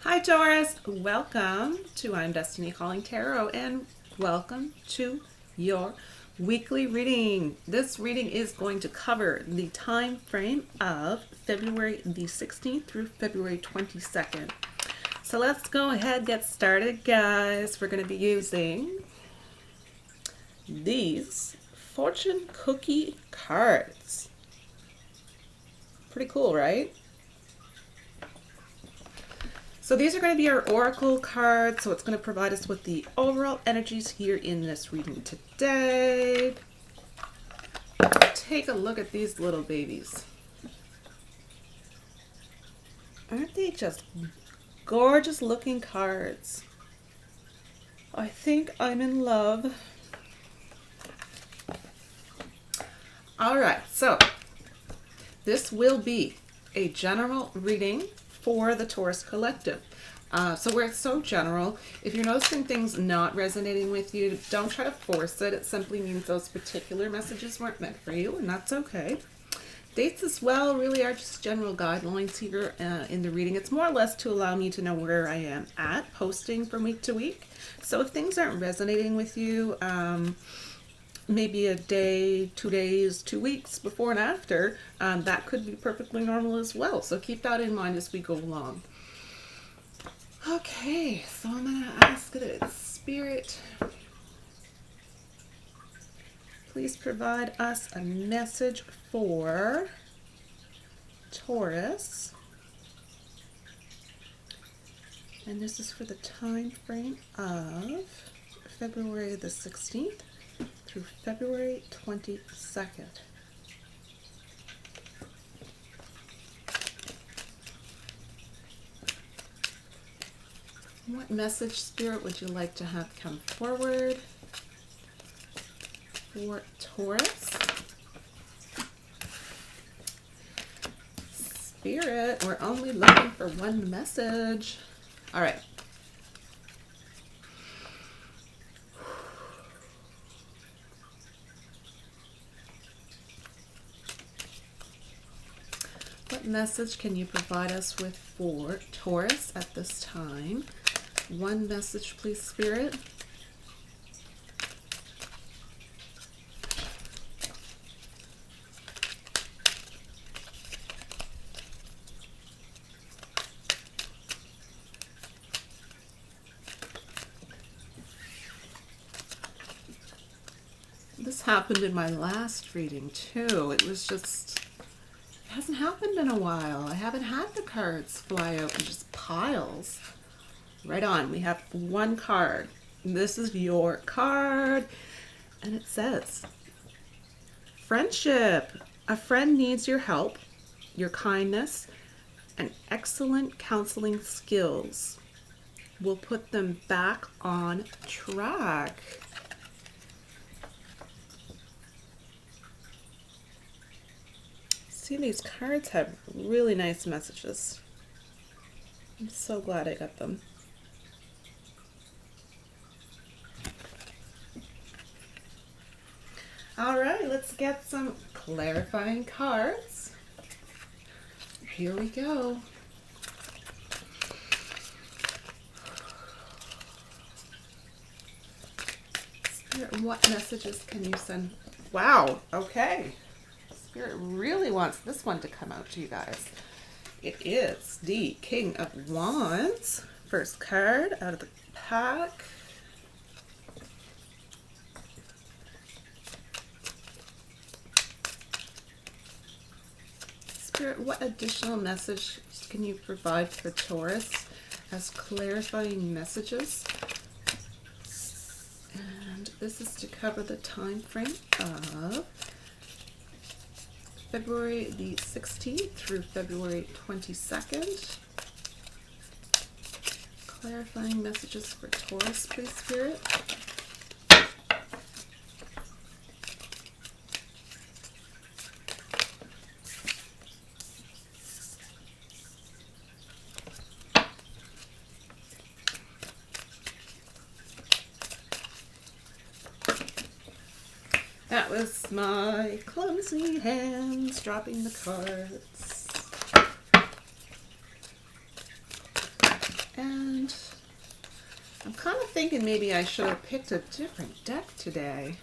Hi Taurus, welcome to I'm Destiny Calling Tarot and welcome to your weekly reading. This reading is going to cover the time frame of February the 16th through February 22nd. So let's go ahead and get started, guys. We're going to be using these fortune cookie cards. Pretty cool, right? So these are going to be our oracle cards, so it's going to provide us with the overall energies here in this reading today. Take a look at these little babies. Aren't they just gorgeous looking cards? I think I'm in love. All right, so this will be a general reading for the Taurus collective. So where it's so general, if you're noticing things not resonating with you, don't try to force it. It simply means those particular messages weren't meant for you, and that's okay. Dates as well really are just general guidelines here in the reading. It's more or less to allow me to know where I am at posting from week to week. So if things aren't resonating with you, maybe a day, 2 days, 2 weeks before and after, that could be perfectly normal as well. So keep that in mind as we go along. Okay, so I'm going to ask that Spirit, please provide us a message for Taurus. And this is for the time frame of February the 16th through February 22nd. What message, Spirit, would you like to have come forward for Taurus? Spirit, we're only looking for one message. All right. What message can you provide us with for Taurus at this time? One message, please, Spirit. This happened in my last reading, too. It was just... hasn't happened in a while. I haven't had the cards fly out in just piles. Right on. We have one card. This is your card. And it says, friendship. A friend needs your help, your kindness, and excellent counseling skills will put them back on track. See, these cards have really nice messages. I'm so glad I got them. All right, let's get some clarifying cards. Here we go. Spirit, what messages can you send? Wow, okay. Spirit really wants this one to come out to you guys. It is the King of Wands. First card out of the pack. Spirit, what additional message can you provide for Taurus as clarifying messages? And this is to cover the time frame of February the 16th through February 22nd. Clarifying messages for Taurus, please, Spirit. That was my clumsy hands dropping the cards. kind of thinking maybe I should have picked a different deck today.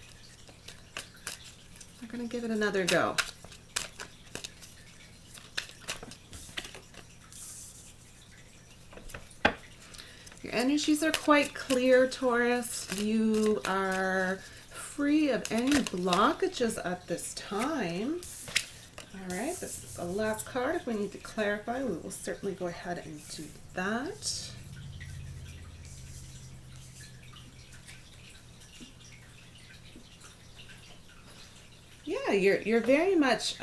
I'm going to give it another go. Your energies are quite clear, Taurus. You are free of any blockages at this time. All right, this is the last card. If we need to clarify, we will certainly go ahead and do that. Yeah, you're very much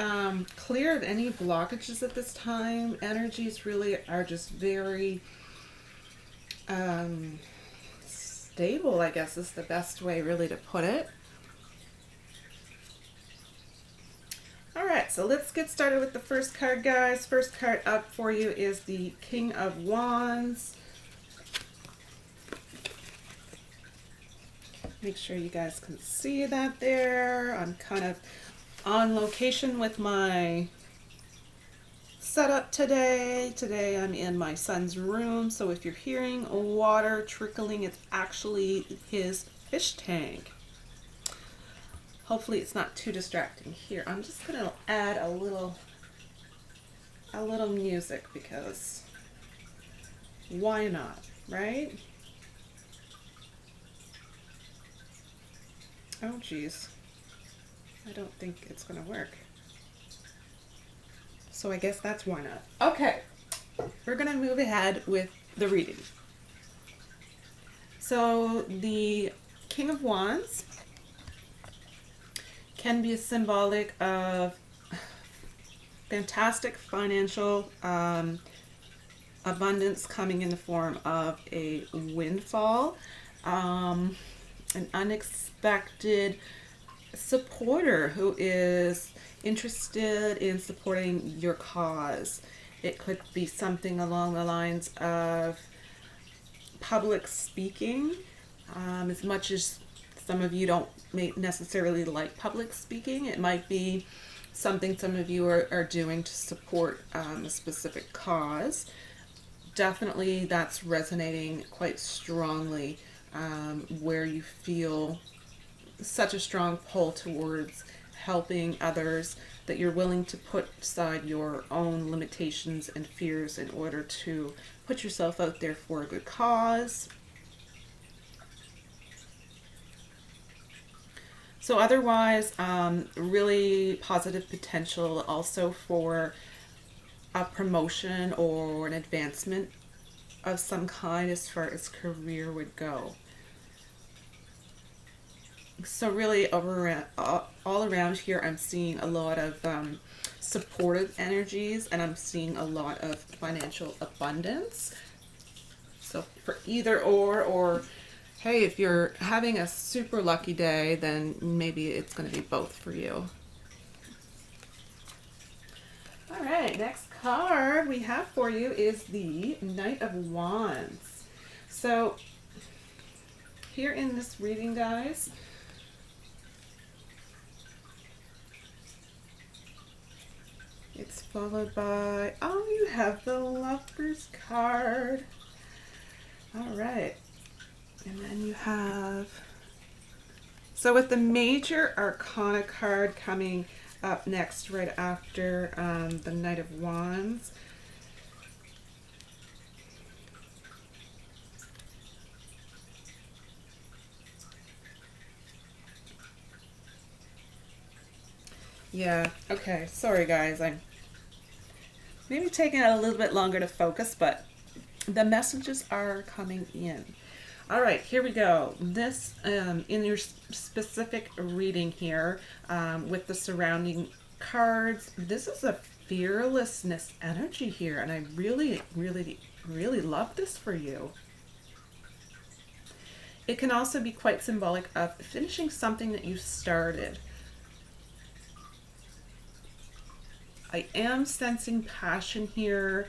clear of any blockages at this time. Energies really are just very stable, I guess is the best way really to put it. All right, so let's get started with the first card, guys. First card up for you is the King of Wands. Make sure you guys can see that there. I'm kind of on location with my setup today. Today I'm in my son's room, so if you're hearing water trickling, it's actually his fish tank. Hopefully it's not too distracting here. I'm just gonna add a little music because why not, right? Oh geez, I don't think it's gonna work. So I guess that's why not. Okay, we're gonna move ahead with the reading. So the King of Wands can be symbolic of fantastic financial abundance coming in the form of a windfall, an unexpected supporter who is interested in supporting your cause. It could be something along the lines of public speaking, as much as some of you don't necessarily like public speaking. It might be something some of you are doing to support a specific cause. Definitely that's resonating quite strongly, where you feel such a strong pull towards helping others that you're willing to put aside your own limitations and fears in order to put yourself out there for a good cause. So otherwise, really positive potential also for a promotion or an advancement of some kind as far as career would go. So really all around here, I'm seeing a lot of supportive energies, and I'm seeing a lot of financial abundance. So for either or hey, if you're having a super lucky day, then maybe it's going to be both for you. All right, next card we have for you is the Knight of Wands. So here in this reading, guys, it's followed by, oh, you have the Lovers card. All right. And then you have, so with the Major Arcana card coming up next right after the Knight of Wands. Yeah, okay, sorry guys, I'm maybe taking it a little bit longer to focus, but the messages are coming in. All right, here we go. This, in your specific reading here, with the surrounding cards, this is a fearlessness energy here, and I really, really, really love this for you. It can also be quite symbolic of finishing something that you started. I am sensing passion here,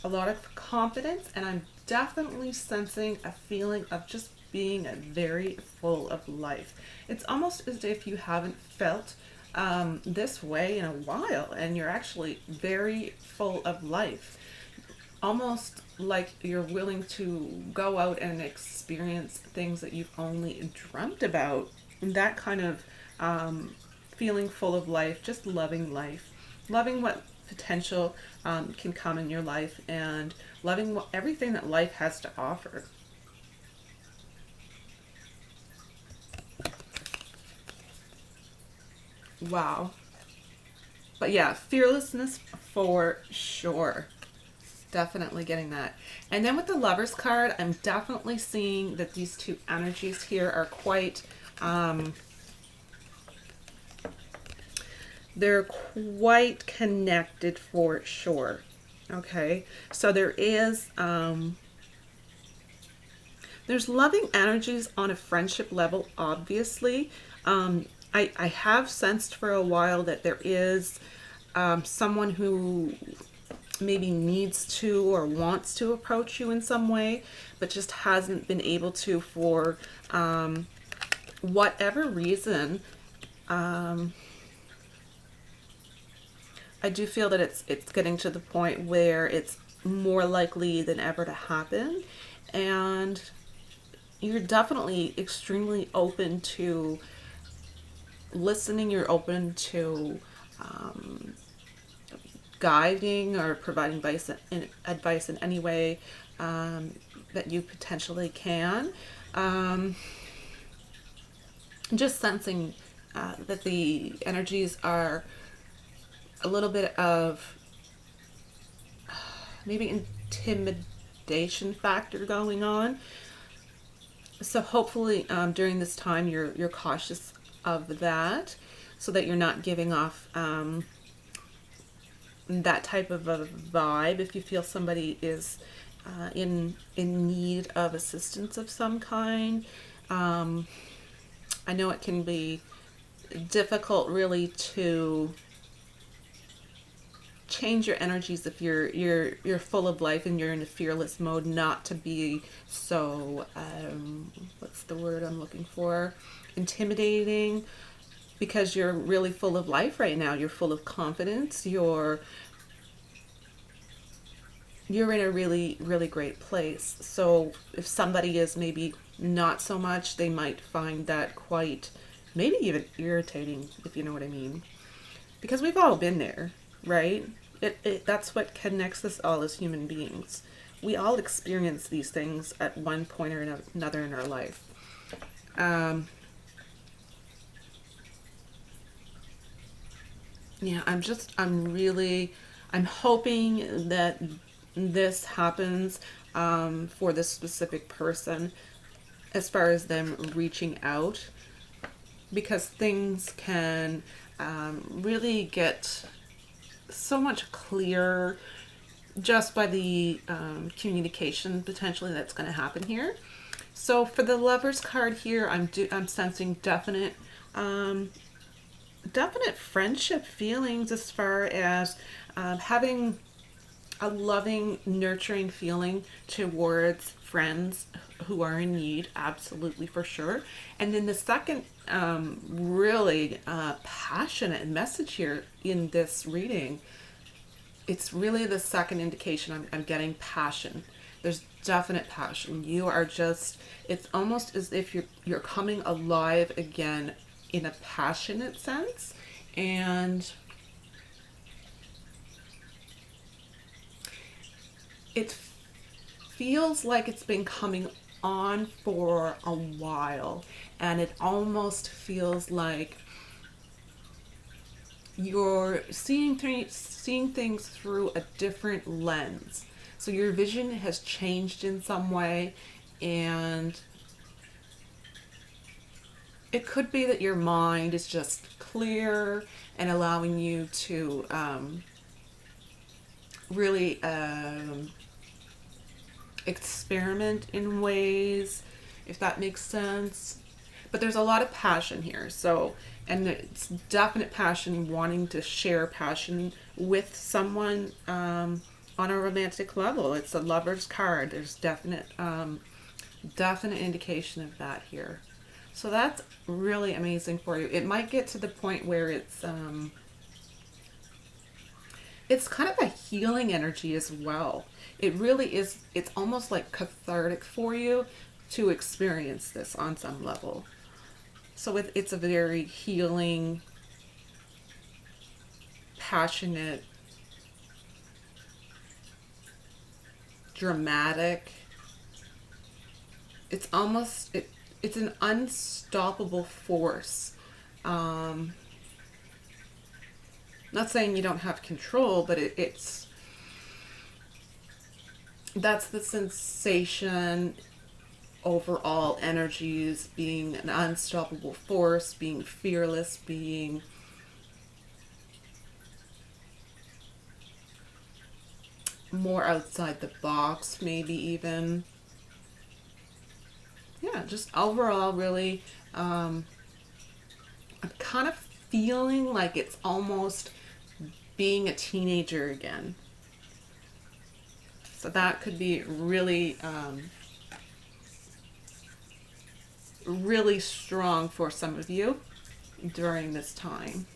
a lot of confidence, and I'm definitely sensing a feeling of just being very full of life. It's almost as if you haven't felt this way in a while, and you're actually very full of life. almost like you're willing to go out and experience things that you've only dreamt about. And that kind of feeling full of life, just life, loving what potential can come in your life, and loving everything that life has to offer. Wow. But yeah, fearlessness for sure. Definitely getting that. And then with the Lovers card, I'm definitely seeing that these two energies here are quite, they're quite connected for sure. Okay, so there's loving energies on a friendship level, obviously. I have sensed for a while that there is someone who maybe needs to or wants to approach you in some way, but just hasn't been able to for whatever reason. I do feel that it's getting to the point where it's more likely than ever to happen, and you're definitely extremely open to listening. You're open to guiding or providing advice in any way that you potentially can. Just sensing that the energies are a little bit of maybe intimidation factor going on. So hopefully during this time you're cautious of that, so that you're not giving off that type of a vibe. If you feel somebody is in need of assistance of some kind, I know it can be difficult really to change your energies if you're full of life and you're in a fearless mode, not to be so what's the word I'm looking for, intimidating, because you're really full of life right now. You're full of confidence. You're in a really, really great place. So if somebody is maybe not so much, they might find that quite, maybe even irritating, if you know what I mean. Because we've all been there, right? That's what connects us all as human beings. We all experience these things at one point or another in our life. Yeah, I'm hoping that this happens for this specific person as far as them reaching out, because things can really get so much clearer just by the communication potentially that's going to happen here. So for the Lovers card here, I'm sensing definite friendship feelings, as far as having a loving, nurturing feeling towards friends who are in need, absolutely, for sure. And then the second really passionate message here in this reading, it's really the second indication I'm getting passion. There's definite passion. You are just, it's almost as if you're coming alive again in a passionate sense. And it feels like it's been coming on for a while, and it almost feels like you're seeing things through a different lens. So your vision has changed in some way, and it could be that your mind is just clear and allowing you to really experiment in ways, if that makes sense. But there's a lot of passion here. So, and it's definite passion, wanting to share passion with someone on a romantic level. It's a Lover's card. There's definite indication of that here. So that's really amazing for you. It might get to the point where it's It's kind of a healing energy as well. It really is. It's almost like cathartic for you to experience this on some level. So it's a very healing, passionate, dramatic. It's almost it's an unstoppable force. Um, Not saying you don't have control, but it's that's the sensation. Overall energies being an unstoppable force, being fearless, being more outside the box, maybe even. Yeah, just overall, really, I'm kind of feeling like it's almost being a teenager again. So that could be really, really strong for some of you during this time.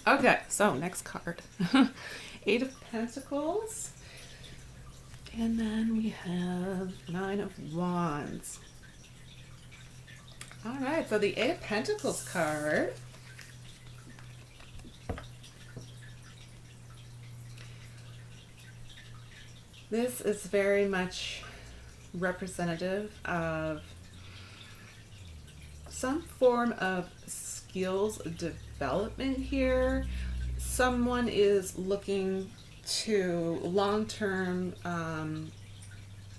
Okay, so next card. Eight of Pentacles. And then we have Nine of Wands. All right, so the Eight of Pentacles card. This is very much representative of some form of skills development here. Someone is looking to long-term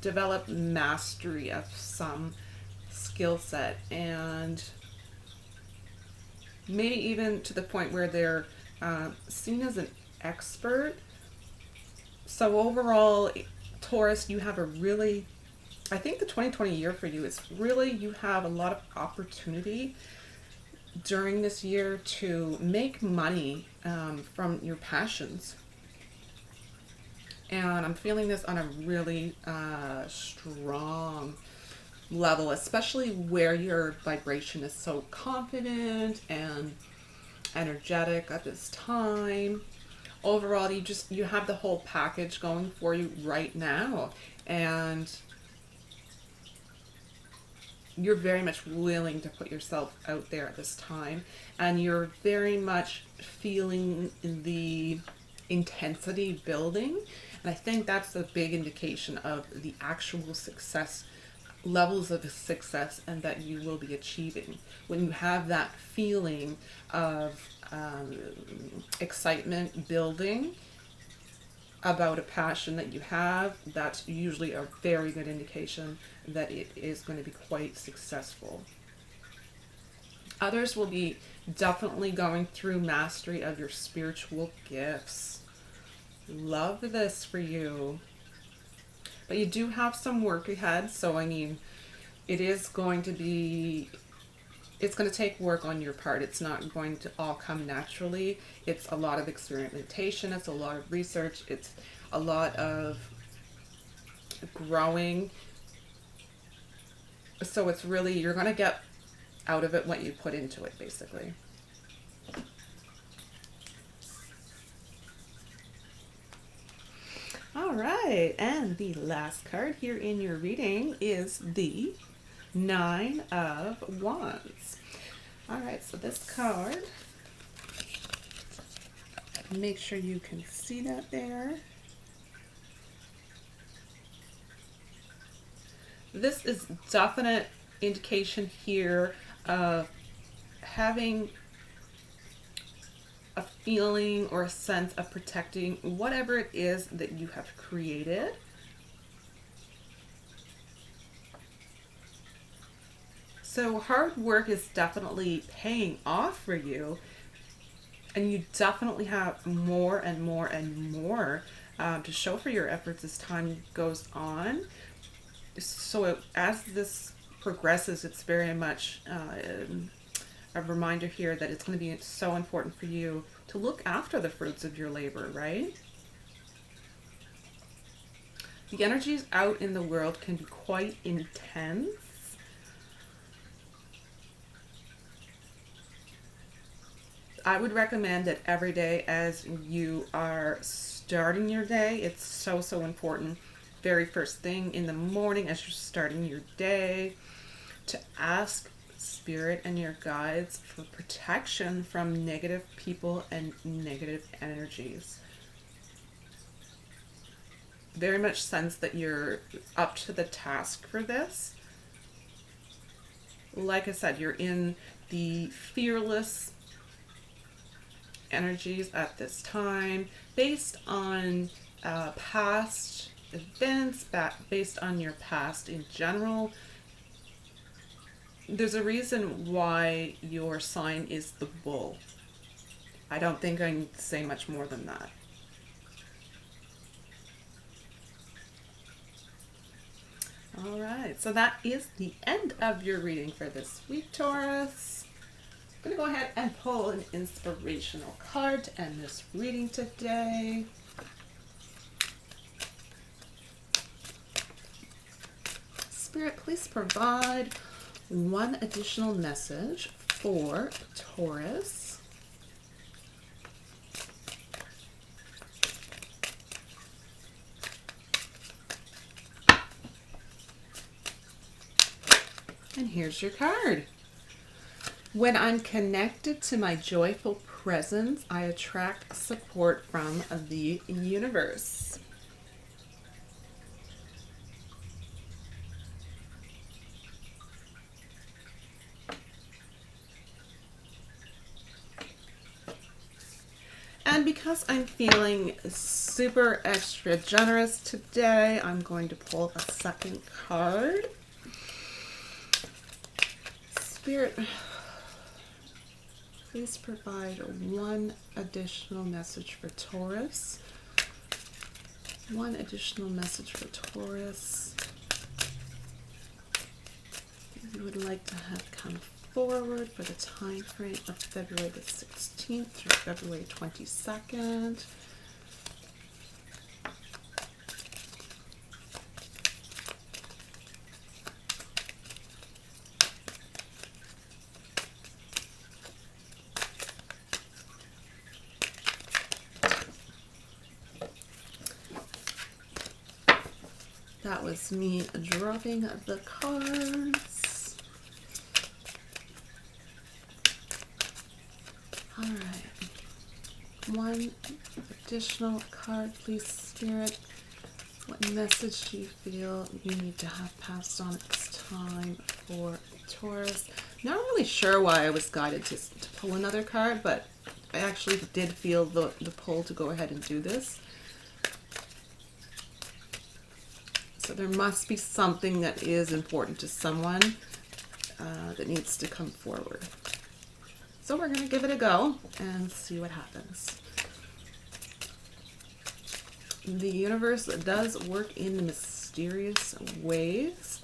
develop mastery of some skill set, and maybe even to the point where they're seen as an expert. So overall, Taurus, you have a really, I think the 2020 year for you is really, you have a lot of opportunity during this year to make money from your passions. And I'm feeling this on a really strong level, especially where your vibration is so confident and energetic at this time. Overall, you have the whole package going for you right now, and you're very much willing to put yourself out there at this time, and you're very much feeling the intensity building. And I think that's a big indication of the actual success, levels of success, and that you will be achieving. When you have that feeling of excitement building about a passion that you have, that's usually a very good indication that it is going to be quite successful. Others will be definitely going through mastery of your spiritual gifts. Love this for you. But you do have some work ahead, so I mean, it is going to be, it's going to take work on your part. It's not going to all come naturally. It's a lot of experimentation. It's a lot of research. It's a lot of growing. So it's really, you're going to get out of it what you put into it, basically. All right, and the last card here in your reading is the Nine of Wands. All right, so this card, make sure you can see that there. This is definite indication here of having a feeling or a sense of protecting whatever it is that you have created. So hard work is definitely paying off for you, and you definitely have more and more and more to show for your efforts as time goes on. So as this progresses, it's very much a reminder here that it's going to be so important for you to look after the fruits of your labor, right? The energies out in the world can be quite intense. I would recommend that every day as you are starting your day, it's so, so important. Very first thing in the morning as you're starting your day, to ask Spirit and your guides for protection from negative people and negative energies. Very much sense that you're up to the task for this. Like I said, you're in the fearless energies at this time, based on past events, based on your past in general. There's a reason why your sign is the bull. I don't think I need to say much more than that. All right, so that is the end of your reading for this week, Taurus. I'm going to go ahead and pull an inspirational card to end this reading today. Spirit, please provide one additional message for Taurus. And here's your card. When I'm connected to my joyful presence, I attract support from the universe. And because I'm feeling super extra generous today, I'm going to pull a second card. Spirit, please provide one additional message for Taurus. One additional message for Taurus that you would like to have come forward for the time frame of February the 16th through February 22nd. That was me dropping the cards. All right. One additional card, please, Spirit. What message do you feel you need to have passed on at this time for Taurus? Not really sure why I was guided to pull another card, but I actually did feel the pull to go ahead and do this. So there must be something that is important to someone that needs to come forward. So we're going to give it a go and see what happens. The universe does work in mysterious ways.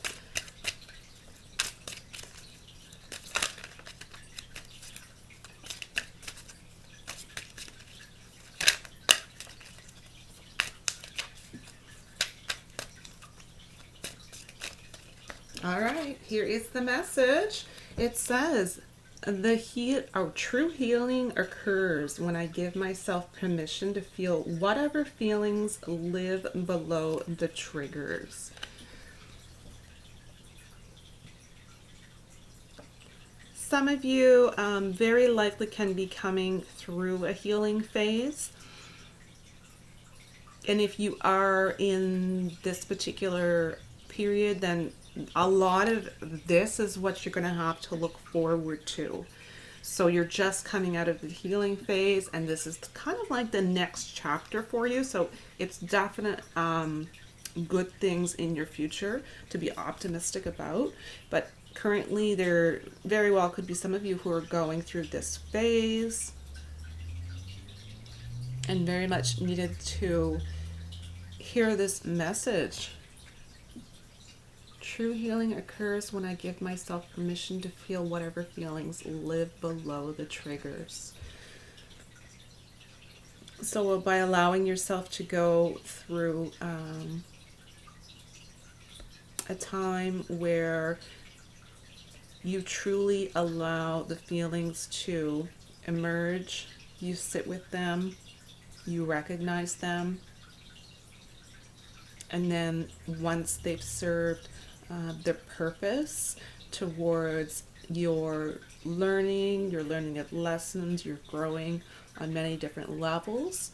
All right, here is the message. It says, true healing occurs when I give myself permission to feel whatever feelings live below the triggers. Some of you very likely can be coming through a healing phase. And if you are in this particular period, then a lot of this is what you're going to have to look forward to. So you're just coming out of the healing phase, and this is kind of like the next chapter for you. So it's definite good things in your future to be optimistic about. But currently there very well could be some of you who are going through this phase and very much needed to hear this message. True healing occurs when I give myself permission to feel whatever feelings live below the triggers. So by allowing yourself to go through a time where you truly allow the feelings to emerge, you sit with them, you recognize them, and then once they've served their purpose towards your learning, you're learning of lessons, you're growing on many different levels,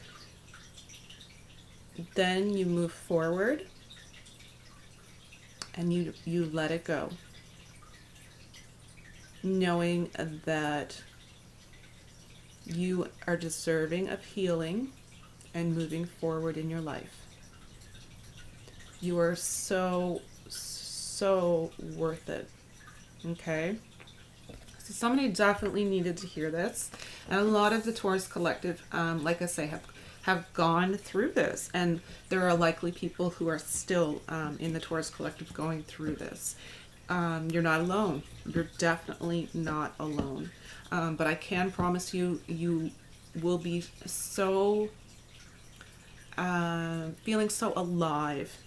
then you move forward and you let it go, knowing that you are deserving of healing and moving forward in your life. You are so worth it. Okay? So somebody definitely needed to hear this. And a lot of the Taurus Collective, like I say, have gone through this. And there are likely people who are still in the Taurus Collective going through this. You're not alone. You're definitely not alone. But I can promise you, you will be so feeling so alive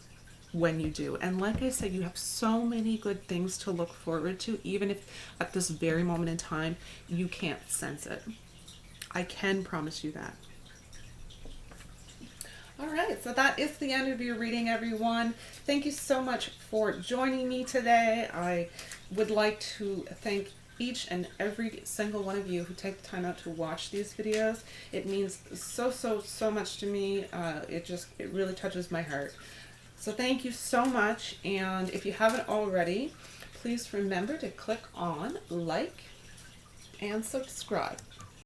when you do. And like I said, you have so many good things to look forward to, even if at this very moment in time you can't sense it. I can promise you that. All right, so that is the end of your reading, everyone. Thank you so much for joining me today. I would like to thank each and every single one of you who take the time out to watch these videos. It means so much to me. It really touches my heart. So thank you so much, and if you haven't already, please remember to click on like and subscribe.